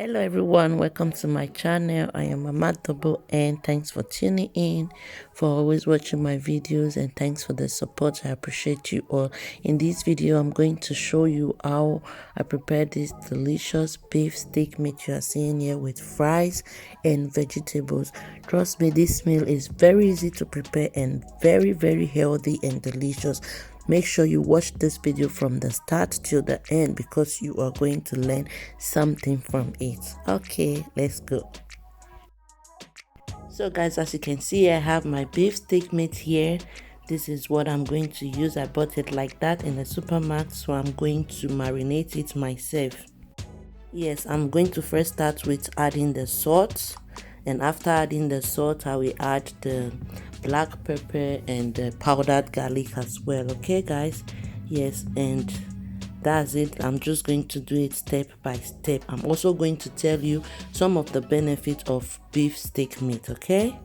Hello everyone, welcome to my channel. I am Mama Double and thanks for tuning in, for always watching my videos, and thanks for the support. I appreciate you all. In this video I'm going to show you how I prepare this delicious beef steak meat you are seeing here with fries and vegetables. Trust me, this meal is very easy to prepare and very healthy and delicious. Make sure you watch this video from the start till the end because you are going to learn something from it. Okay, let's go. So guys, as you can see, I have my beef steak meat here. This is what I'm going to use. I bought it like that in the supermarket, so I'm going to marinate it myself. Yes, I'm going to first start with adding the salt, and after adding the salt I will add the black pepper and the powdered garlic as well. Okay guys, yes, and that's it. I'm just going to do it step by step. I'm also going to tell you some of the benefits of beef steak meat. Okay,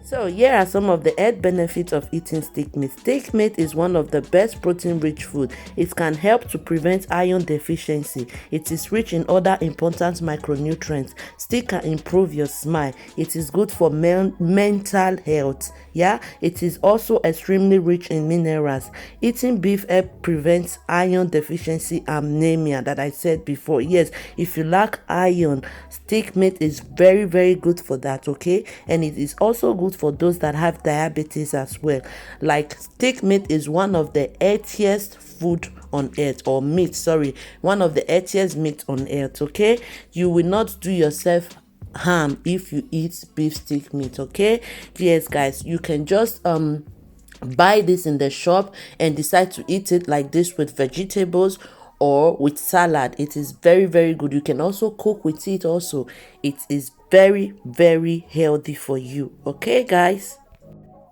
so here are some of the health benefits of eating steak meat. Steak meat is one of the best protein-rich food. It can help to prevent iron deficiency. It is rich in other important micronutrients. Steak can improve your smile. It is good for mental health. Yeah, it is also extremely rich in minerals. Eating beef helps prevent iron deficiency and anemia that I said before. Yes, if you lack iron, steak meat is very good for that. Okay, and it is also good for those that have diabetes as well. Like, steak meat is one of the healthiest food on earth, or meat, sorry, one of the healthiest meat on earth. Okay, you will not do yourself harm if you eat beef steak meat. Okay, yes guys, you can just buy this in the shop and decide to eat it like this with vegetables or with salad. It is very good. You can also cook with it also. It is very healthy for you. Okay guys,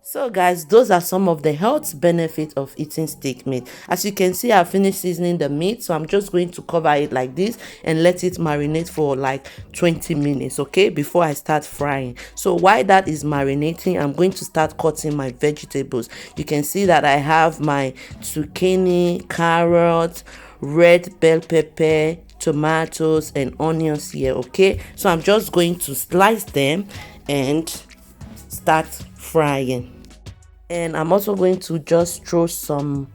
so guys, those are some of the health benefits of eating steak meat. As you can see, I finished seasoning the meat, so I'm just going to cover it like this and let it marinate for like 20 minutes, okay, before I start frying. So while that is marinating, I'm going to start cutting my vegetables. You can see that I have my zucchini, carrot, red bell pepper, tomatoes and onions here. Okay, so I'm just going to slice them and start frying. And I'm also going to just throw some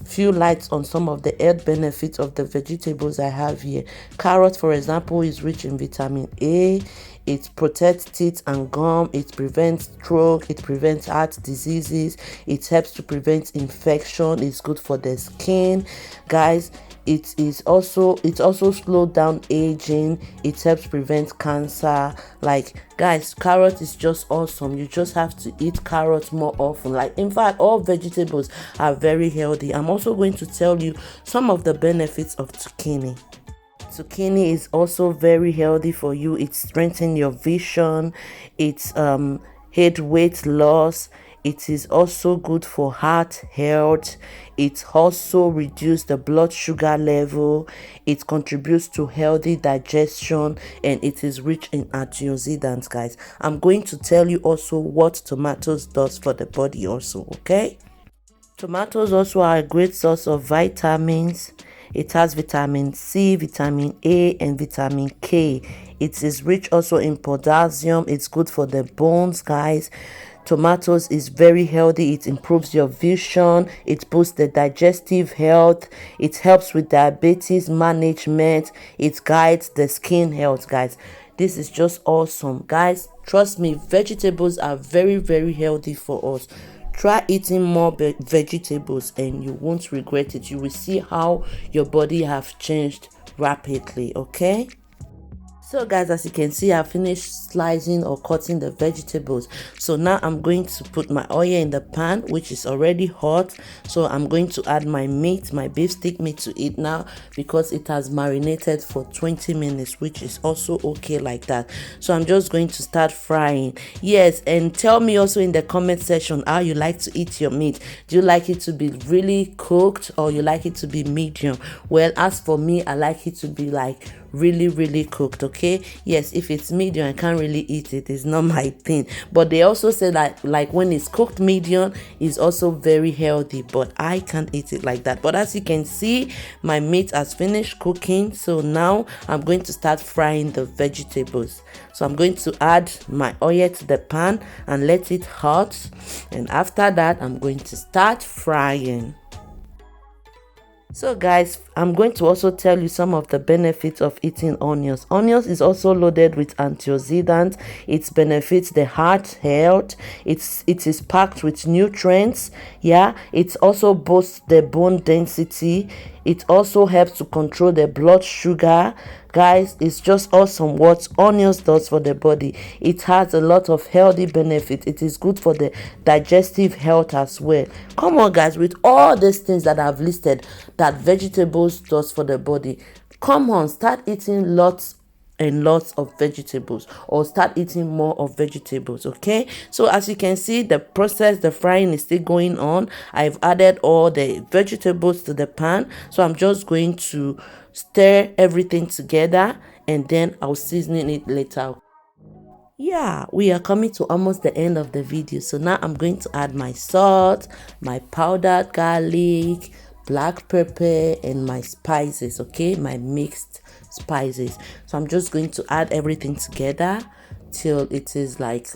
few lights on some of the health benefits of the vegetables I have here. Carrot, for example, is rich in vitamin A. It protects teeth and gum. It prevents stroke. It prevents heart diseases. It helps to prevent infection. It's good for the skin, guys. It also slows down aging. It helps prevent cancer. Like, guys, carrot is just awesome. You just have to eat carrots more often. Like, in fact, all vegetables are very healthy. I'm also going to tell you some of the benefits of zucchini. Zucchini is also very healthy for you. It strengthens your vision. It's aid weight loss. It is also good for heart health. It also reduces the blood sugar level. It contributes to healthy digestion, and it is rich in antioxidants, guys. I'm going to tell you also what tomatoes does for the body also. Okay, tomatoes also are a great source of vitamins. It has vitamin C, vitamin A, and vitamin K. It is rich also in potassium. It's good for the bones, guys. Tomatoes is very healthy. It improves your vision. It boosts the digestive health. It helps with diabetes management. It guides the skin health, guys. This is just awesome, guys. Trust me, vegetables are very healthy for us. Try eating more vegetables and you won't regret it. You will see how your body have changed rapidly. Okay, so guys, as you can see, I finished slicing or cutting the vegetables. So now I'm going to put my oil in the pan, which is already hot. So I'm going to add my meat, my beef steak meat, to it now because it has marinated for 20 minutes, which is also okay like that. So I'm just going to start frying. Yes, and tell me also in the comment section how you like to eat your meat. Do you like it to be really cooked or you like it to be medium? Well, as for me, I like it to be like really cooked. Okay, yes, if it's medium I can't really eat it, it's not my thing. But they also say that like when it's cooked medium is also very healthy, but I can't eat it like that. But as you can see, my meat has finished cooking, so now I'm going to start frying the vegetables. So I'm going to add my oil to the pan and let it hot, and after that I'm going to start frying. So guys, I'm going to also tell you some of the benefits of eating onions. Onions is also loaded with antioxidants. It benefits the heart health. It is packed with nutrients. Yeah, it also boosts the bone density. It also helps to control the blood sugar. Guys, it's just awesome what onions does for the body. It has a lot of healthy benefits. It is good for the digestive health as well. Come on guys, with all these things that I've listed that vegetables does for the body, come on, start eating lots and lots of vegetables, or start eating more of vegetables. Okay, so as you can see, the frying is still going on. I've added all the vegetables to the pan, so I'm just going to stir everything together and then I'll season it later. Yeah, we are coming to almost the end of the video, so now I'm going to add my salt, my powdered garlic, black pepper, and my spices. Okay, my mixed spices. So I'm just going to add everything together till it is like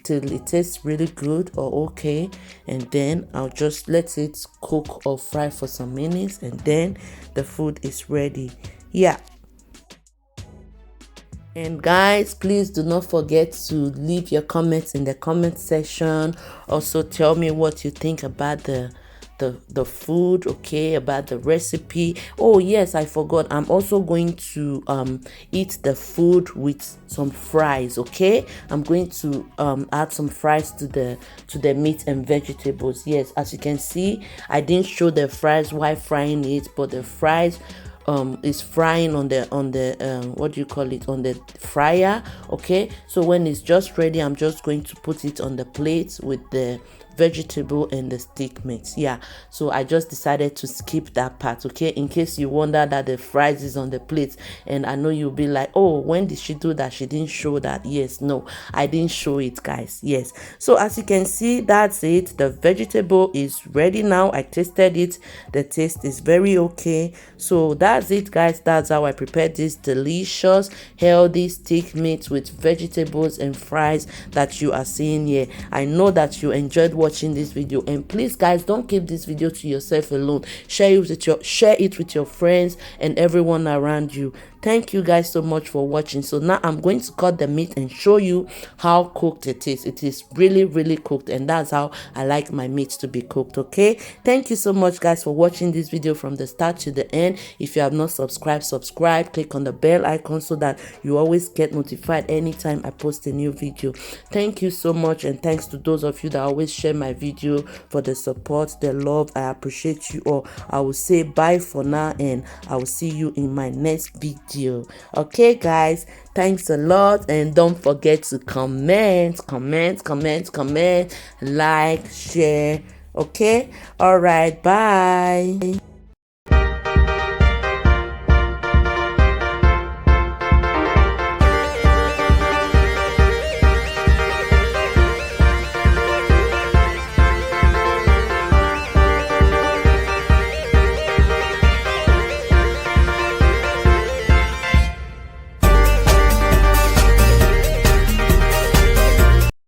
till it tastes really good or okay, and then I'll just let it cook or fry for some minutes, and then the food is ready. Yeah. And guys, please do not forget to leave your comments in the comment section. Also tell me what you think about the food, okay, about the recipe. Oh yes, I forgot, I'm also going to eat the food with some fries. Okay, I'm going to add some fries to the meat and vegetables. Yes, as you can see, I didn't show the fries while frying it, but the fries is frying on the what do you call it, on the fryer. Okay, so when it's just ready, I'm just going to put it on the plate with the vegetable and the steak meat. Yeah, so I just decided to skip that part. Okay, in case you wonder that the fries is on the plate, and I know you'll be like, oh, when did she do that? She didn't show that. Yes, no, I didn't show it, guys. Yes, so as you can see, that's it. The vegetable is ready now. I tasted it, the taste is very okay. So that's it, guys. That's how I prepared this delicious healthy steak meat with vegetables and fries that you are seeing here. I know that you enjoyed watching this video, and please guys, don't keep this video to yourself alone. Share it with your friends and everyone around you. Thank you guys so much for watching. So now I'm going to cut the meat and show you how cooked it is. It is really cooked, and that's how I like my meat to be cooked. Okay, thank you so much guys for watching this video from the start to the end. If you have not subscribed, subscribe, click on the bell icon so that you always get notified anytime I post a new video. Thank you so much, and thanks to those of you that always share my video, for the support, the love. I appreciate you all. I will say bye for now, and I will see you in my next video. Okay guys, thanks a lot, and don't forget to comment, like, share. Okay, all right, bye.